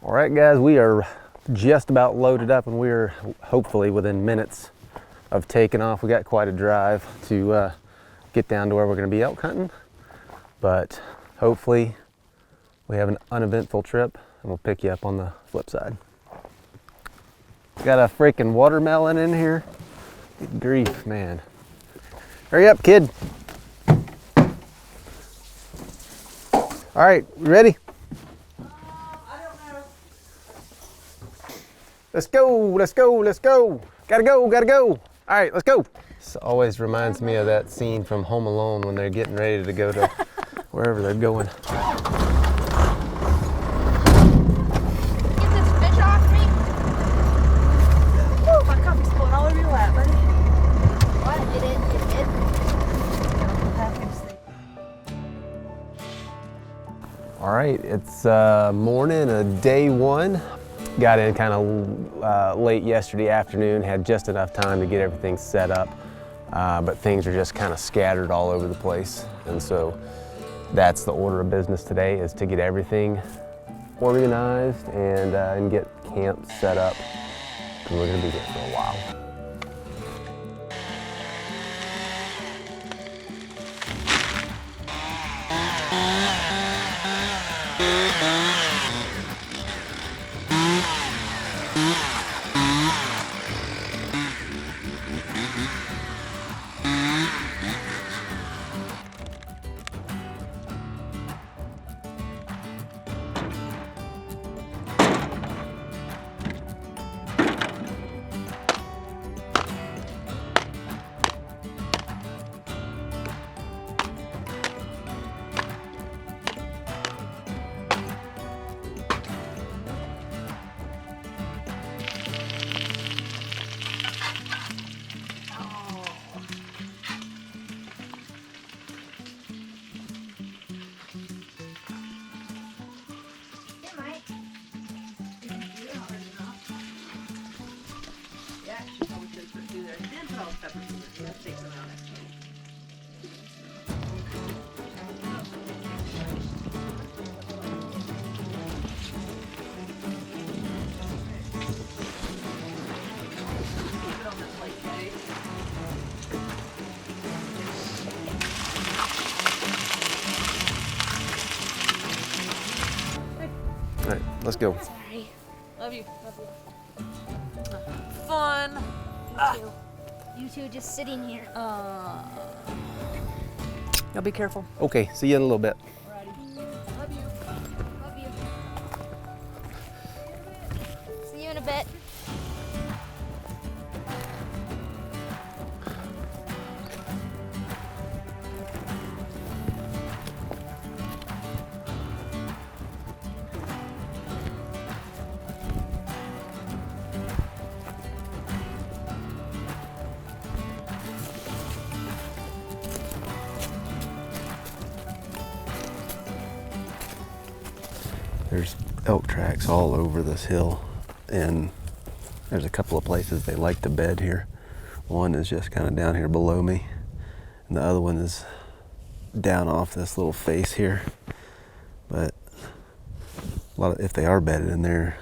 All right, guys, we are just about loaded up and we're hopefully within minutes of taking off. We got quite a drive to get down to where we're going to be elk hunting, but hopefully we have an uneventful trip and we'll pick you up on the flip side. Got a freaking watermelon in here. Good grief, man. Hurry up, kid. All right, you ready? Let's go, let's go, let's go. Gotta go, gotta go. All right, let's go. This always reminds me of that scene from Home Alone when they're getting ready to go to wherever they're going. Get this fish off me. Woo, my coffee's spilling all over your lap, buddy. What? It did. All right, it's morning of day one. Got in kind of late yesterday afternoon, had just enough time to get everything set up, but things are just kind of scattered all over the place. And so that's the order of business today, is to get everything organized and get camp set up, because we're gonna be here for a while. All right, let's go. Sorry. Love you. Love you. Fun. You too. You two just sitting here. Y'all be careful. Okay, see you in a little bit. Alrighty. Love you. Love you. See you in a bit. There's elk tracks all over this hill, and there's a couple of places they like to bed here. One is just kind of down here below me, and the other one is down off this little face here. But if they are bedded in there,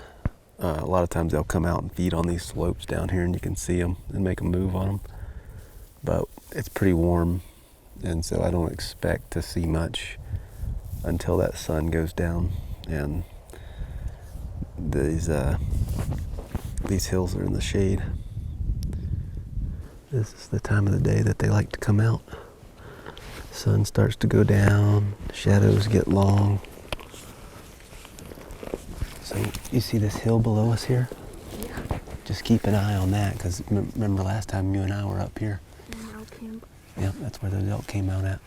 a lot of times they'll come out and feed on these slopes down here, and you can see them and make a move on them. But it's pretty warm, and so I don't expect to see much until that sun goes down. And these hills are in the shade. This is the time of the day that they like to come out. Sun starts to go down, shadows get long. So you see this hill below us here? Yeah. Just keep an eye on that, because remember last time you and I were up here? Yeah, that's where those elk came out at.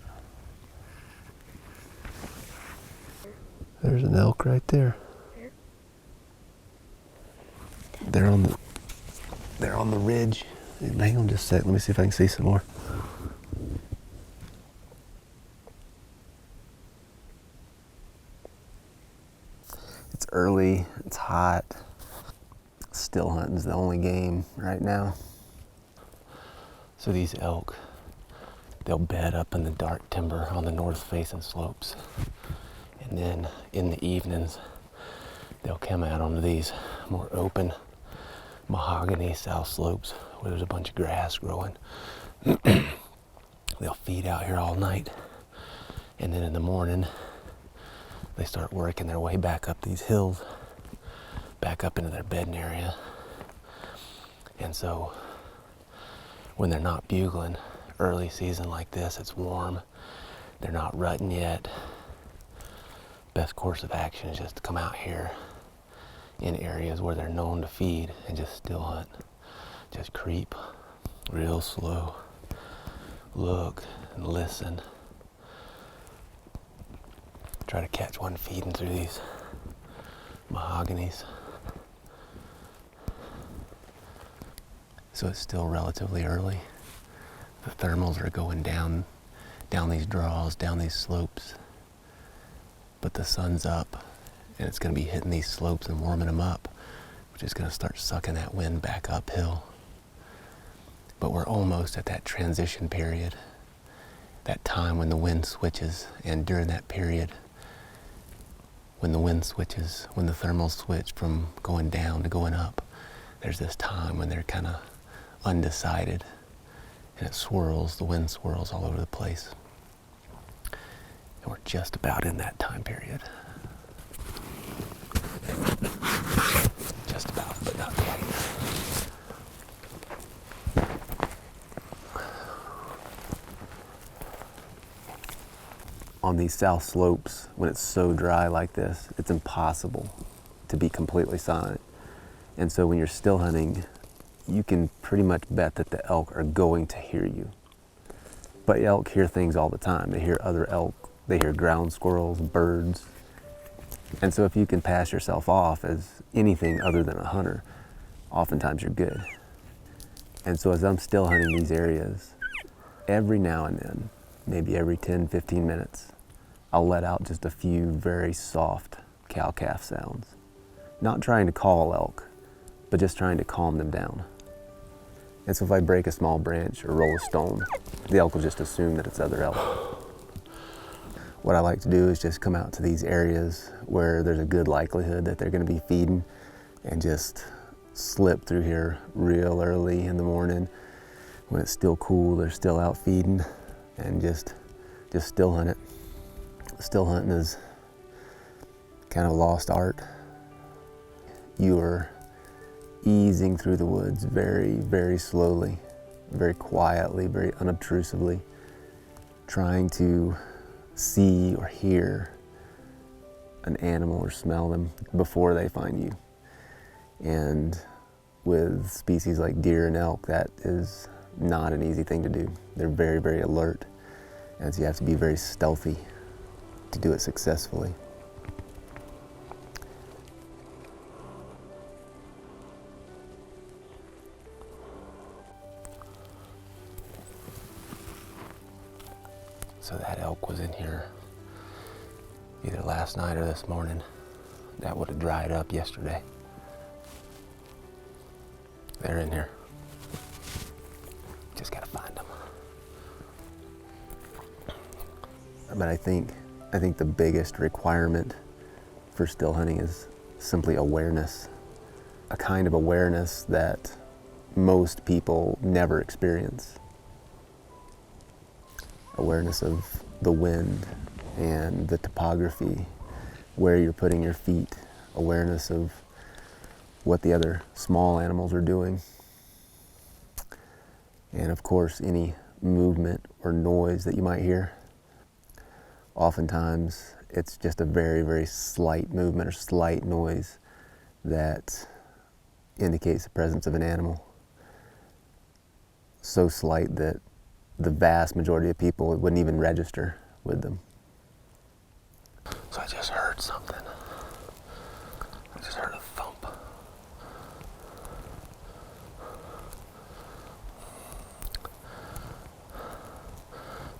There's an elk right there. They're on the ridge. Hang on just a sec. Let me see if I can see some more. It's early. It's hot. Still hunting's the only game right now. So these elk, they'll bed up in the dark timber on the north facing slopes. And then in the evenings, they'll come out onto these more open mahogany south slopes where there's a bunch of grass growing. They'll feed out here all night, and then in the morning they start working their way back up these hills, back up into their bedding area. And so when they're not bugling, early season like this, it's warm, they're not rutting yet, best course of action is just to come out here in areas where they're known to feed and just still hunt. Just creep real slow, look and listen. Try to catch one feeding through these mahoganies. So it's still relatively early. The thermals are going down these draws, down these slopes. But the sun's up, and it's going to be hitting these slopes and warming them up, which is going to start sucking that wind back uphill. But we're almost at that transition period, that time when the wind switches, and during that period, when the wind switches, when the thermals switch from going down to going up, there's this time when they're kind of undecided, and it swirls, the wind swirls all over the place. And we're just about in that time period. Just about, but not quite. On these south slopes, when it's so dry like this, it's impossible to be completely silent. And so when you're still hunting, you can pretty much bet that the elk are going to hear you. But elk hear things all the time. They hear other elk, they hear ground squirrels, birds. And so if you can pass yourself off as anything other than a hunter, oftentimes you're good. And so as I'm still hunting these areas, every now and then, maybe every 10, 15 minutes, I'll let out just a few very soft cow-calf sounds. Not trying to call elk, but just trying to calm them down. And so if I break a small branch or roll a stone, the elk will just assume that it's other elk. What I like to do is just come out to these areas where there's a good likelihood that they're going to be feeding, and just slip through here real early in the morning when it's still cool, they're still out feeding, and just still hunt it. Still hunting is kind of a lost art. You are easing through the woods very, very slowly, very quietly, very unobtrusively, trying to see or hear an animal or smell them before they find you. And with species like deer and elk, that is not an easy thing to do. They're very, very alert, and so you have to be very stealthy to do it successfully. So that elk was in here either last night or this morning. That would have dried up yesterday. They're in here. Just gotta find them. But I think the biggest requirement for still hunting is simply awareness. A kind of awareness that most people never experience. Awareness of the wind and the topography, where you're putting your feet, awareness of what the other small animals are doing, and of course any movement or noise that you might hear. Oftentimes it's just a very, very slight movement or slight noise that indicates the presence of an animal. So slight that the vast majority of people wouldn't even register with them. So I just heard something. I just heard a thump.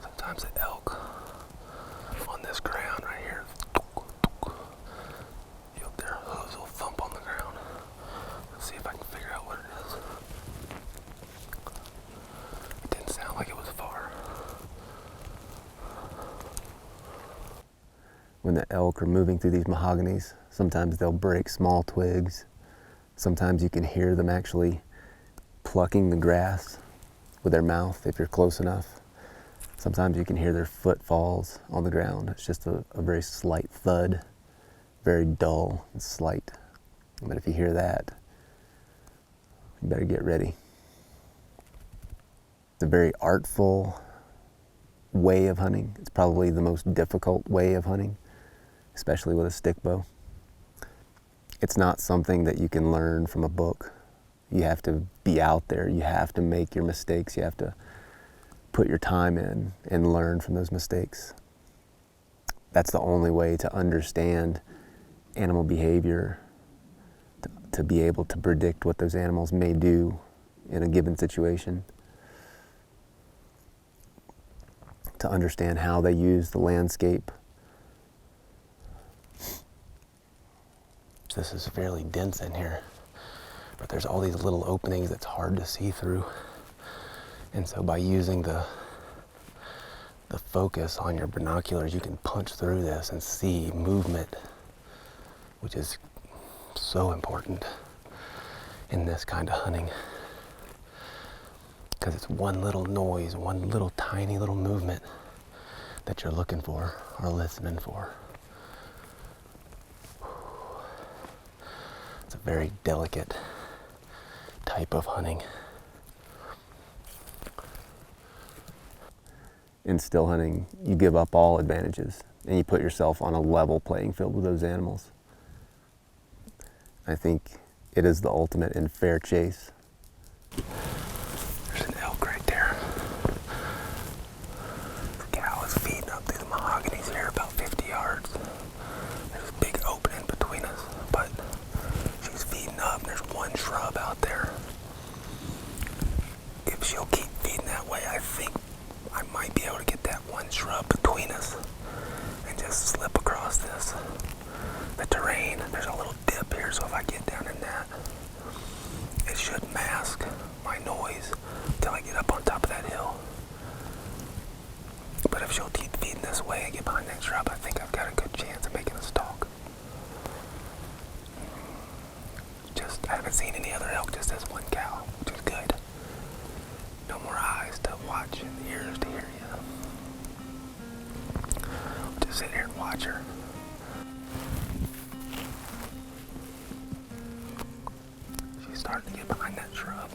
Sometimes the elk on this ground right here, their hooves will thump on the ground. Let's see if I can figure out what it is. It didn't sound like it was far. when the elk are moving through these mahoganies. Sometimes they'll break small twigs. Sometimes you can hear them actually plucking the grass with their mouth if you're close enough. Sometimes you can hear their footfalls on the ground. It's just a very slight thud, very dull and slight. But if you hear that, you better get ready. It's a very artful way of hunting. It's probably the most difficult way of hunting, especially with a stick bow. It's not something that you can learn from a book. You have to be out there. You have to make your mistakes. You have to put your time in and learn from those mistakes. That's the only way to understand animal behavior, to be able to predict what those animals may do in a given situation, to understand how they use the landscape. This is fairly dense in here, but there's all these little openings that's hard to see through. And so by using the focus on your binoculars, you can punch through this and see movement, which is so important in this kind of hunting. Because it's one little noise, one little tiny little movement that you're looking for or listening for. It's a very delicate type of hunting. In still hunting, you give up all advantages and you put yourself on a level playing field with those animals. I think it is the ultimate in fair chase. There's an elk right there. The cow is feeding up through the mahoganies here about 50 yards. There's a big opening between us, but she's feeding up and there's one shrub out there. If she'll keep feeding that way, I think I might be able to get that one shrub between us and just slip across the terrain. There's a little dip here, so if I get down in that, it should mask my noise until I get up on top of that hill. But if she'll keep feeding this way and get behind that shrub, I think I've got a good chance of making a stalk. I haven't seen any other elk, just this one cow, which is good. No more eyes to watch and ears to hear you. Just sit here and watch her. She's starting to get behind that shrub.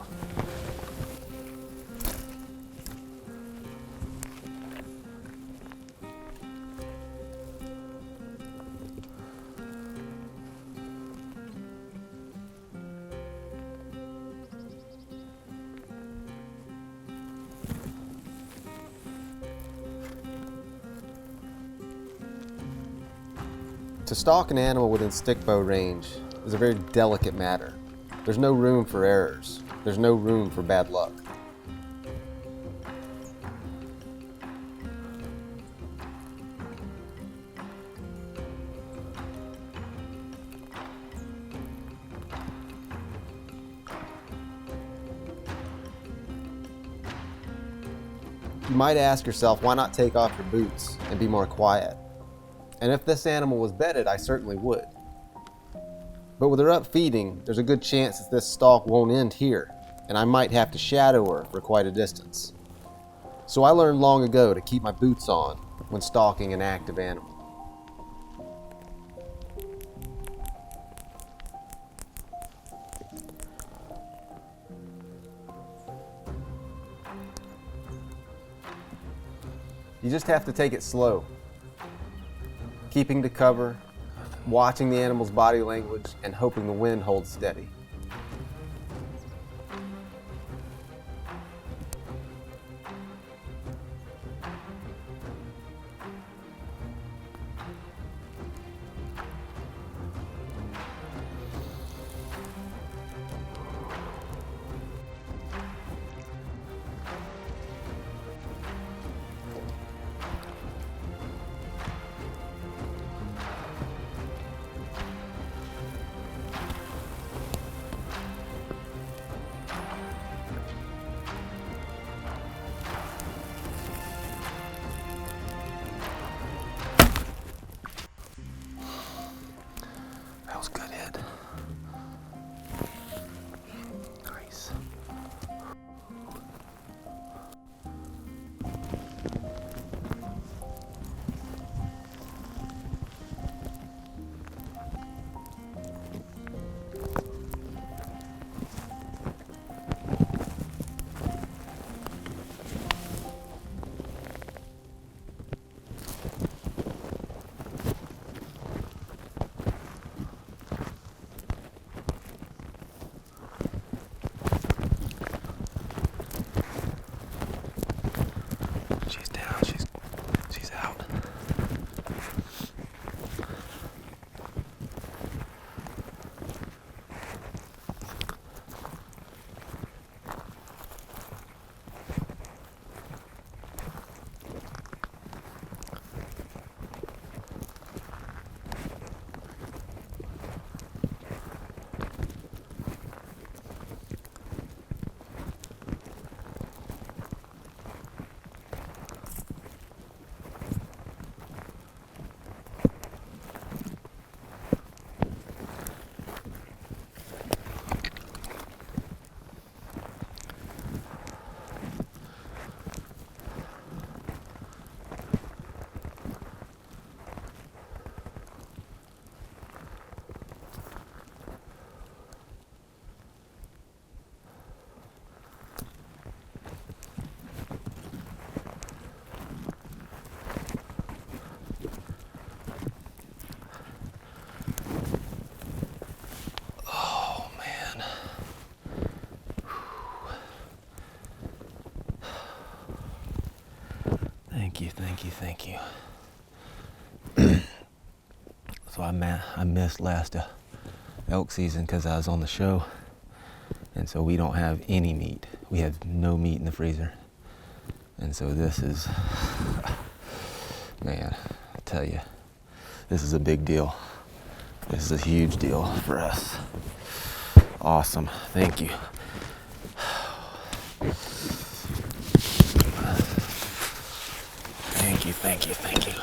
To stalk an animal within stick bow range is a very delicate matter. There's no room for errors. There's no room for bad luck. You might ask yourself, why not take off your boots and be more quiet? And if this animal was bedded, I certainly would. But with her up feeding, there's a good chance that this stalk won't end here, and I might have to shadow her for quite a distance. So I learned long ago to keep my boots on when stalking an active animal. You just have to take it slow, keeping to cover, watching the animal's body language, and hoping the wind holds steady. Thank you, thank you. So I missed last elk season because I was on the show, and so we don't have any meat. We have no meat in the freezer, and so this is, man, I tell you, this is a big deal. This is a huge deal for us. Awesome, thank you. Thank you, thank you, thank you.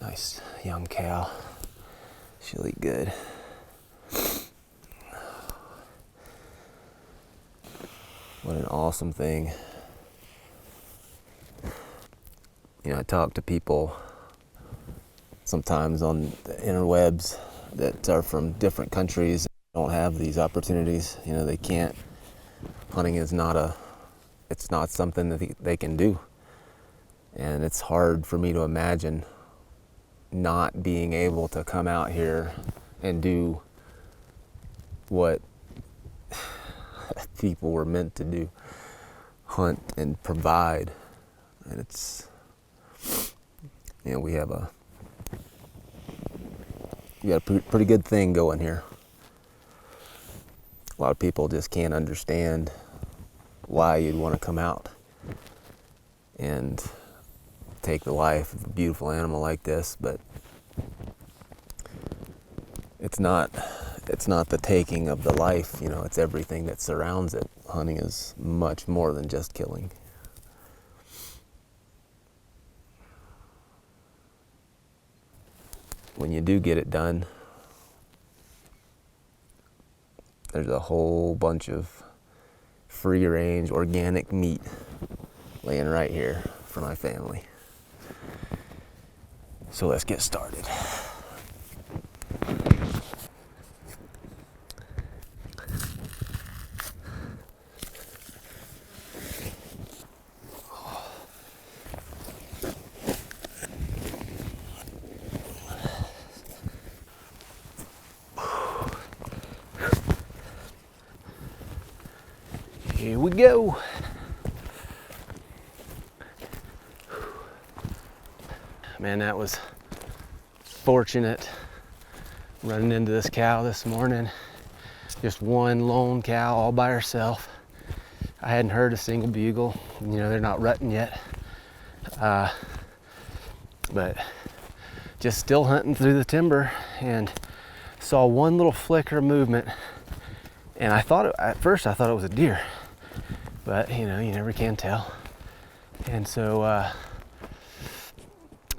Nice young cow. She'll eat good. What an awesome thing. You know, I talk to people sometimes on the interwebs that are from different countries, don't have these opportunities. You know, they can't, hunting is it's not something that they can do. And it's hard for me to imagine not being able to come out here and do what people were meant to do, hunt and provide. And it's, you know, we got a pretty good thing going here. A lot of people just can't understand why you'd want to come out and take the life of a beautiful animal like this, but it's not the taking of the life, you know, it's everything that surrounds it. Hunting is much more than just killing. When you do get it done, there's a whole bunch of free range organic meat laying right here for my family. So let's get started. Here we go. Man, that was fortunate running into this cow this morning. Just one lone cow all by herself. I hadn't heard a single bugle. You know, they're not rutting yet. But just still hunting through the timber and saw one little flicker of movement. And at first I thought it was a deer. But, you know, you never can tell. And so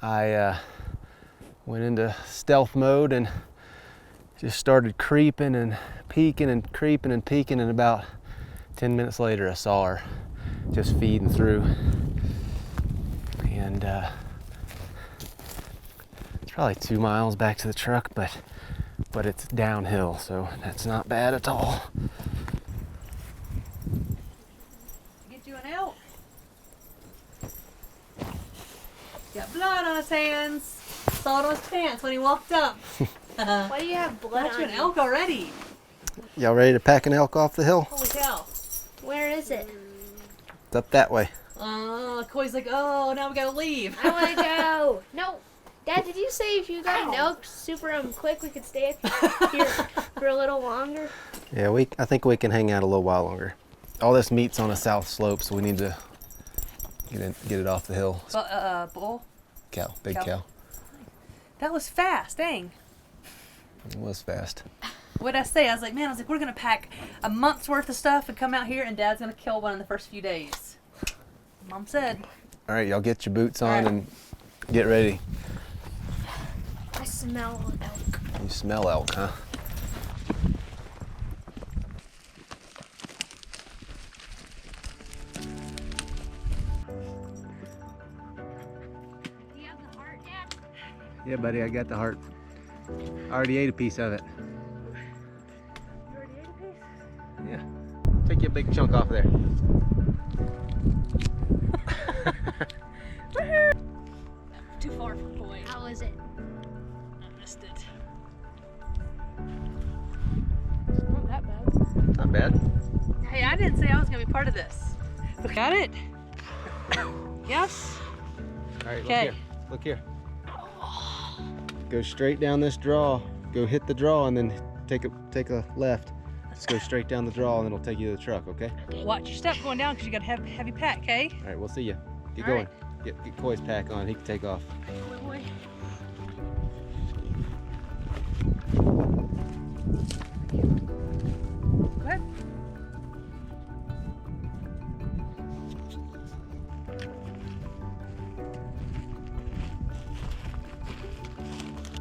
I went into stealth mode and just started creeping and peeking and creeping and peeking, and about 10 minutes later I saw her just feeding through. And it's probably 2 miles back to the truck, but it's downhill, so that's not bad at all. Got blood on his hands. Saw it on his pants when he walked up. Why do you have blood on an you? elk already. Y'all ready to pack an elk off the hill? Holy cow. Where is it? It's up that way. Coy's like, oh, now we gotta leave. I want to go. No. Dad, did you say if you got an elk super quick, we could stay here for a little longer? Yeah, I think we can hang out a little while longer. All this meat's on a south slope, so we need to get it off the hill. Bull? Cow, big cow. That was fast, dang. It was fast. What'd I say? I was like, we're gonna pack a month's worth of stuff and come out here, and Dad's gonna kill one in the first few days. Mom said. All right, y'all get your boots on right. and get ready. I smell elk. You smell elk, huh? Do you have the heart, Dad? Yeah, buddy, I got the heart. I already ate a piece of it. You already ate a piece? Yeah. Take you a big chunk off there. Too far from Coy. How is it? I missed it. Not that bad. Not bad. Hey, I didn't say I was gonna be part of this. Got it? Yes? All right, Okay. look here. Go straight down this draw. Go hit the draw and then take a left. Just go straight down the draw and it'll take you to the truck, okay? Watch your step going down because you got a heavy pack, okay? All right, we'll see you. Get All going. right. Get Coy's pack on. He can take off. Oh, boy. Go ahead.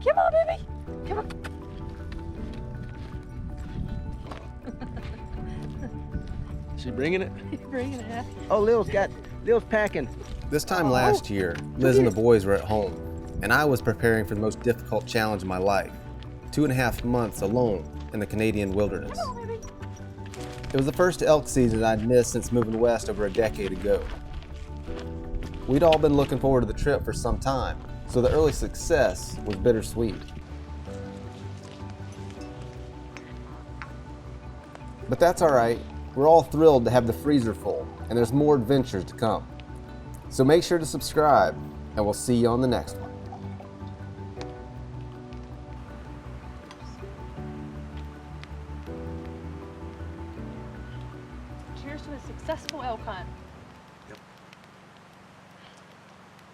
Come on, baby. Come on. Is she bringing it? You're bringing it, huh? Oh, Lil's packing. This time last year, Liz and the boys were at home, and I was preparing for the most difficult challenge of my life. 2.5 months alone in the Canadian wilderness. Come on, baby. It was the first elk season I'd missed since moving west over a decade ago. We'd all been looking forward to the trip for some time, so the early success was bittersweet. But that's all right. We're all thrilled to have the freezer full, and there's more adventures to come. So make sure to subscribe, and we'll see you on the next one. Cheers to a successful elk hunt.